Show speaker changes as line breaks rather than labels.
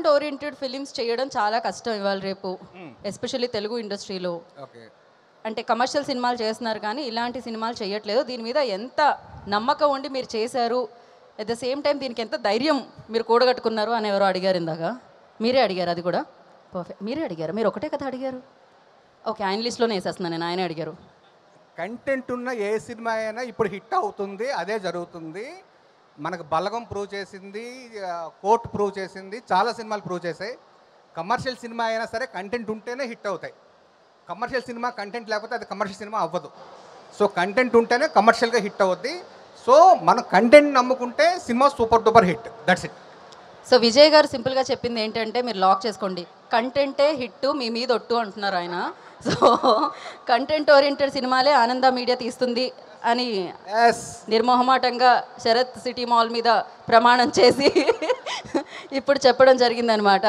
Content oriented films చేయడం చాలా కష్టం ఇవాళ రేపు, ఎస్పెషల్లీ తెలుగు ఇండస్ట్రీలో.
ఓకే.
అంటే కమర్షియల్ సినిమాలు చేస్తున్నారు కానీ ఇలాంటి సినిమాలు చేయట్లేదు. దీని మీద ఎంత నమ్మకం ఉండి మీరు చేశారు, అట్ ద సేమ్ టైం దీనికి ఎంత ధైర్యం మీరు కూడగట్టుకున్నారు అని ఎవరో అడిగారు ఇందాక. మీరే అడిగారు అది కూడా. పర్ఫెక్ట్, మీరే అడిగారు. మీరు ఒకటే కదా అడిగారు. ఓకే, ఆయన లిస్ట్లోనే వేసేస్తున్నాను నేను, ఆయనే అడిగారు.
కంటెంట్ ఉన్న ఏ సినిమా అయినా ఇప్పుడు హిట్ అవుతుంది, అదే జరుగుతుంది. మనకు బలగం ప్రూవ్ చేసింది, కోర్ట్ ప్రూవ్ చేసింది, చాలా సినిమాలు ప్రూవ్ చేసాయి. కమర్షియల్ సినిమా అయినా సరే కంటెంట్ ఉంటేనే హిట్ అవుతాయి. కమర్షియల్ సినిమా కంటెంట్ లేకపోతే అది కమర్షియల్ సినిమా అవ్వదు. సో కంటెంట్ ఉంటేనే కమర్షియల్గా హిట్ అవుద్ది. సో మనం కంటెంట్ నమ్ముకుంటే cinema super duper hit. That's it.
So Vijay గారు సింపుల్గా చెప్పింది ఏంటంటే మీరు లాక్ చేసుకోండి, కంటెంటే హిట్, మీ మీద ఒట్టు అంటున్నారు ఆయన. సో కంటెంట్ ఓరియంటెడ్ సినిమాలే ఆనంద మీడియా తీస్తుంది అని నిర్మోహమాటంగా శరత్ సిటీ మాల్ మీద ప్రమాణం చేసి ఇప్పుడు చెప్పడం జరిగిందనమాట.